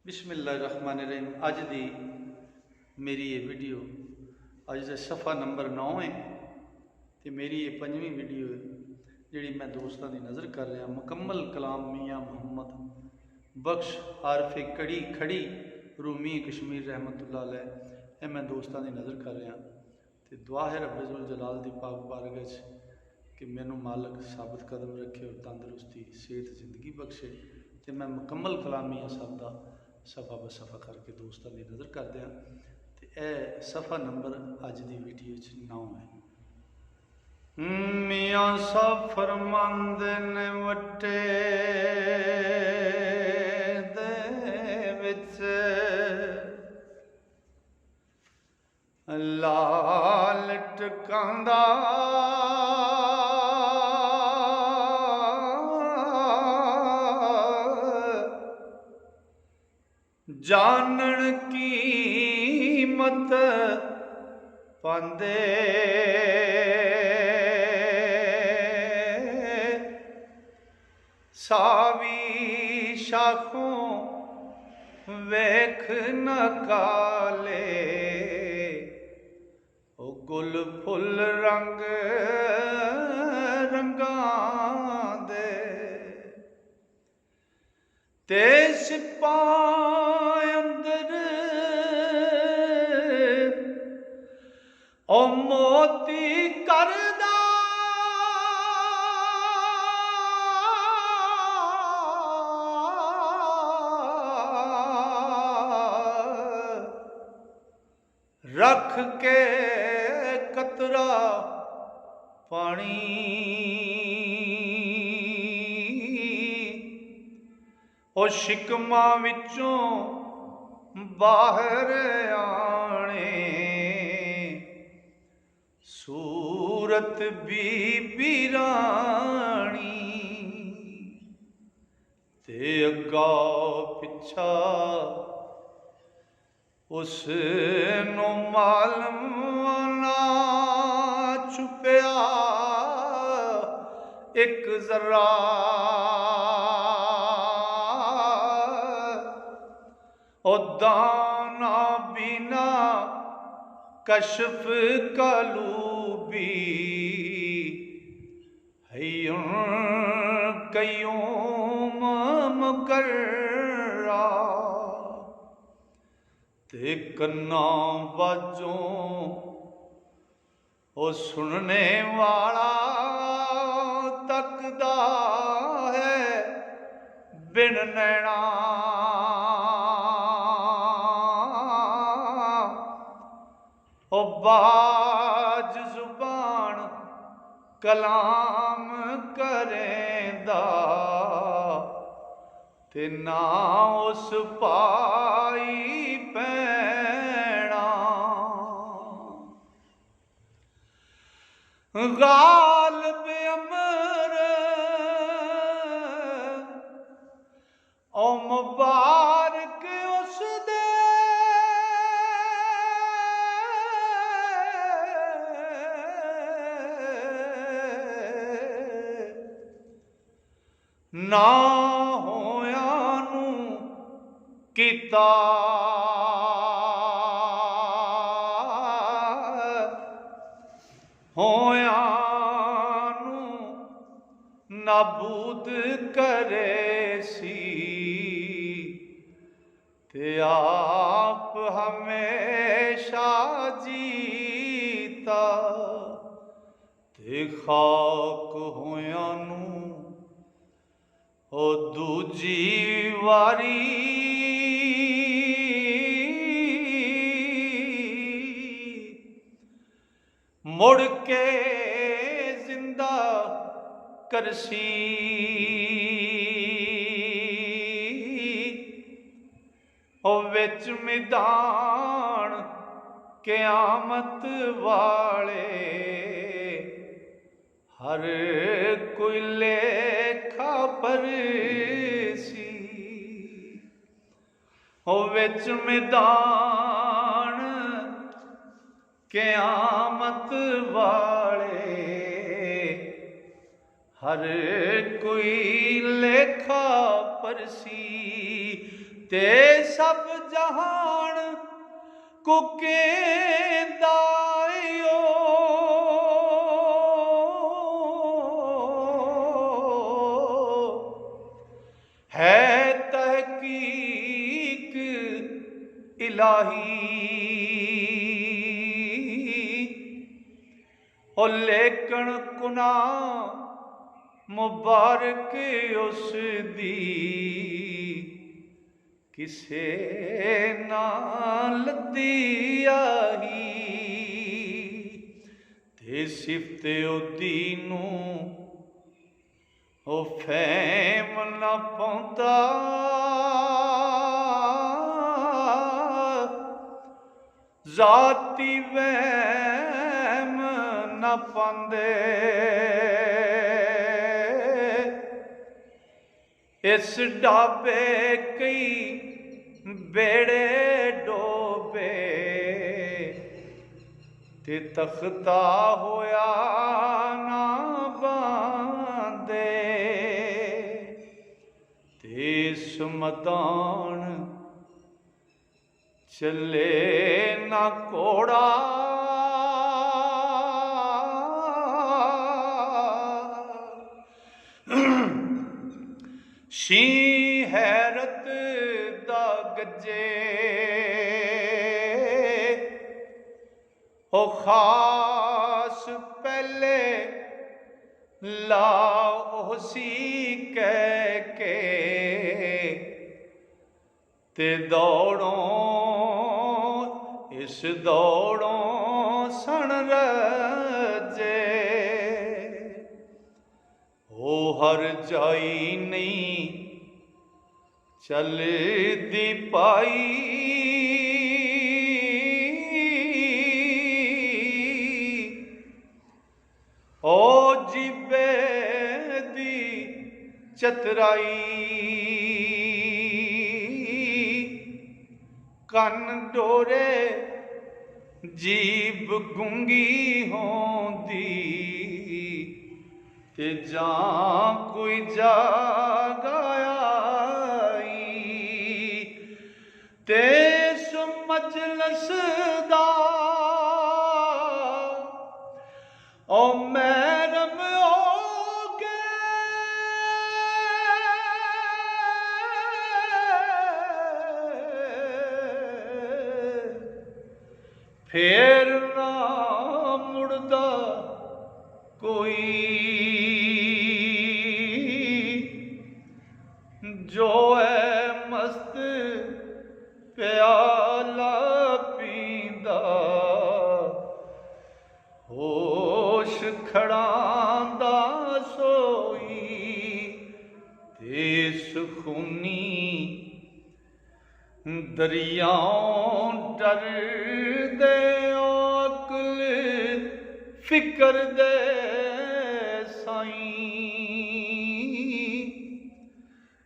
बिस्मिल्लाहिर्रहमानिर्रहीम। अज दी मेरी ये वीडियो अज का सफ़ा नंबर 9 है तो मेरी ये 5वीं वीडियो है जी मैं दोस्तों की नज़र कर रहा। मुकम्मल कलाम मियाँ मुहम्मद बख्श आरफे कड़ी खड़ी रूमी कश्मीर रहमतुल्लाह अलैह, ये मैं दोस्तों की नज़र कर रहा। तो दुआ है रब्बे जुल जलाल दी पाक बारगाह कि मैनू मालक साबित कदम रखे और तंदुरुस्ती सेहत जिंदगी बख्शे। तो मैं मुकम्मल कलामी सब का सफ़ा ब सफ़ा करके दोस्तों की नज़र कर दिया। तो यह सफ़ा नंबर अज की वीडियो 9 है। मियाँ साहब फरमांदे ने वट्टे दे विच लाल टकांदा जानन कीमत पांदे सावी शाखों वेख न काले ओ गुल फुल रंग रंगां दे ते सिपाही अंदर ओ मोती करदा रख के कतरा पानी ओ शिकमा विचों बाहर आने सूरत बीबी रानी ते अग्गा पिछा उस नो मालूम ना छुपया एक जरा ओ दाना बिना कशफ कलूबी हय्युन कयूम मुकर्रा ते कन्ना बाजों ओ सुनने वाला तकदा है बिन नैना ओ बाज जुबान कलाम करेंदा ते ना उस पाई पैना गालिब अमर ओ मुबारक उस दे ना होया नू किता होया नू नाबूद करे सी ते आप हमेशा जीता ते खाक होया नू ओ दूजी वारी मुड़ के जिंदा करसी ओ विच मैदान क़यामत वाले हर कोई लेखा परसी ओ विच मैदान क़यामत वाले हर कोई लेखा परसी ते सब जहान को केंदा यो है तहकीक इलाही और लेकिन कुना मुबारक उस दी किसे नाल दी आई ते सिफत ओदी नूं ओ फैम न पाउंदा जाती वहम न पांदे इस ढाबे कई बेड़े डोबे ते तख्ता होया ना बांदे ते मैदान चले ना घोड़ा शी हैरत दा गजे हो खास पहले लाओसी कह के ते दौड़ों इस दौड़ों सन रजे ओ हर जाई नहीं चल दी पाई ओ जिबे दी चतराई कन डोरे जीब गुंगी होंदी ते जां कोई जागाई ते मजलस दा ओ मैरम फेर ना मुड़दा कोई जो है मस्त प्याला पींदा होश खड़ांदा सोई ते सुखूनी दरियाओं डर दे अकल फिकर दे साईं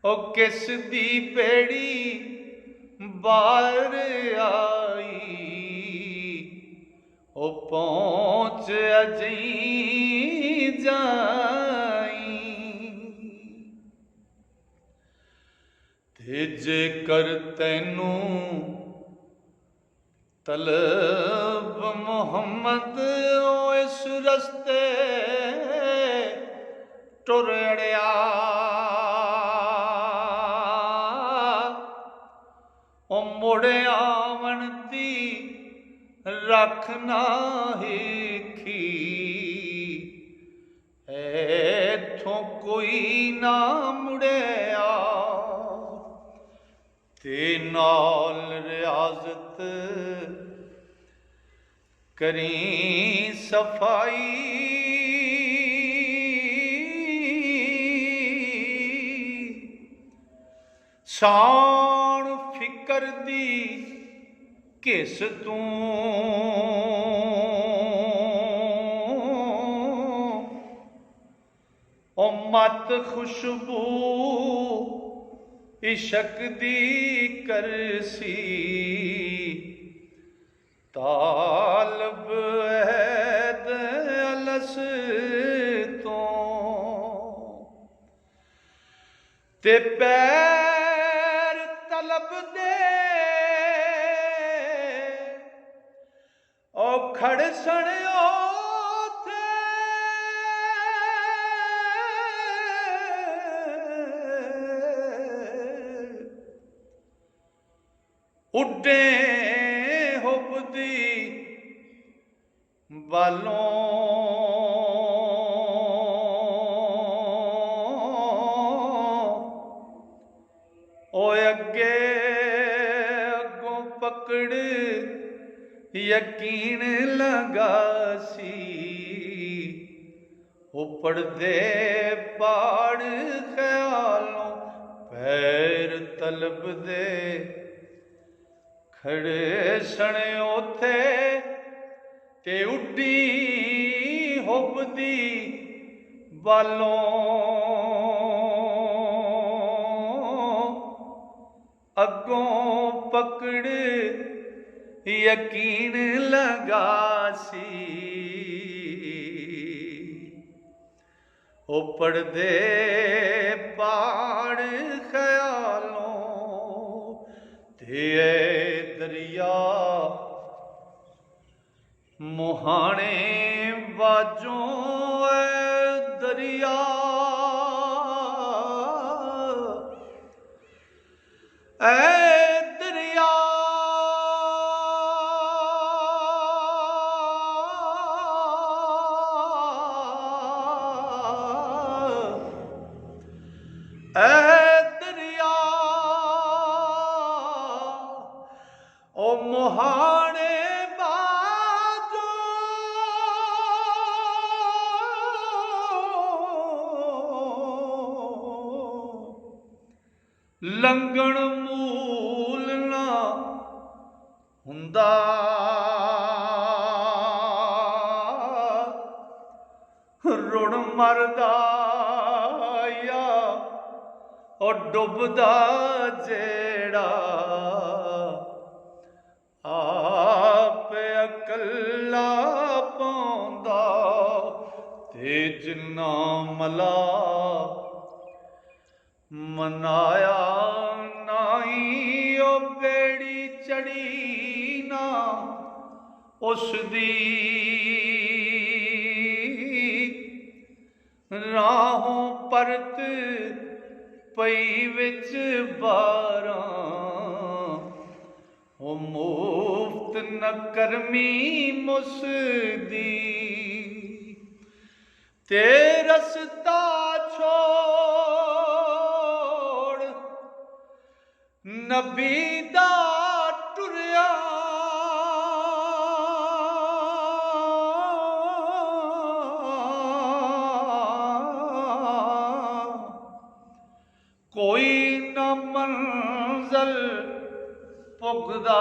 ओ किस दी पेड़ी बाहर आई ओ पहुंच अजी जाई ते जेकर तैनू तलब मोहम्मद ओ इस रस्ते टुर अड़िया ओ मुड़ आवन दी रखना हिखी ऐथों कोई ना मुड़िया ते नाल रियाजत करी सफाई शान फिकर दी किस तू ओ मत खुशबू इशक दी करसी तालब ऐद अलस तो ते पैर तलब ओ खड़सण ओथे उड्डे हुबदी वालों ओ अगे अगों पकड़ यकीन लगासी उपड़दे पाड़ ख्यालों पैर तलब दे खड़े सण ओथे ते उड्डी हुबदी वालों अगों पकड़ यकीन लगासी उपड़दे पाड़ ख्यालों ते दरिया मुहाने बाजों दरिया दरिया दरिया ओ मुहाने बाजो लंघण मूल ना हुंदा रुण मरदा या ओ डुबदा जेड़ा आप अकल्ला पाउंदा ते जिन्ना मला मनाया नाई ओ बेड़ी चढ़ी ना उसदी राहों परत पई विच बारां ओ मुफ्त न करमी मुसदी ते रस्ता छोड़ नबी दा टुरिया कोई न मंज़िल पुगदा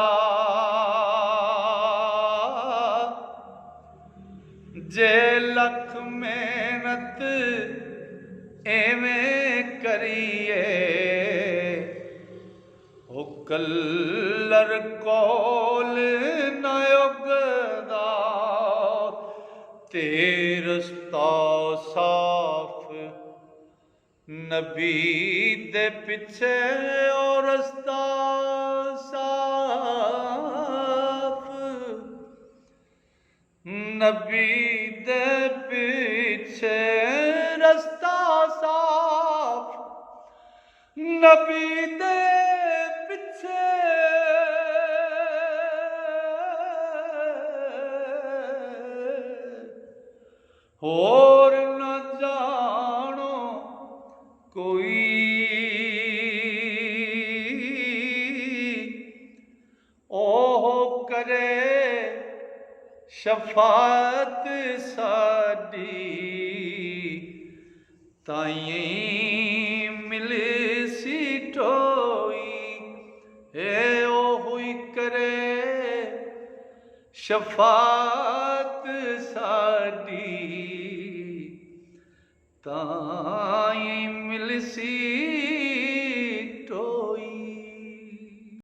जे लख मेहनत एवें करिए ओ कल्लर कोल न उगदा ते रस्ता साफ नबी दे पिछे ओ रस्ता साफ नबी दे पीछे रस्ता साफ नबी दे पीछे होर न जानो कोई ओह करे शफात साडी ताईं मिले सी टोई ए ओ हुई करे शफात साडी ताईं मिल सी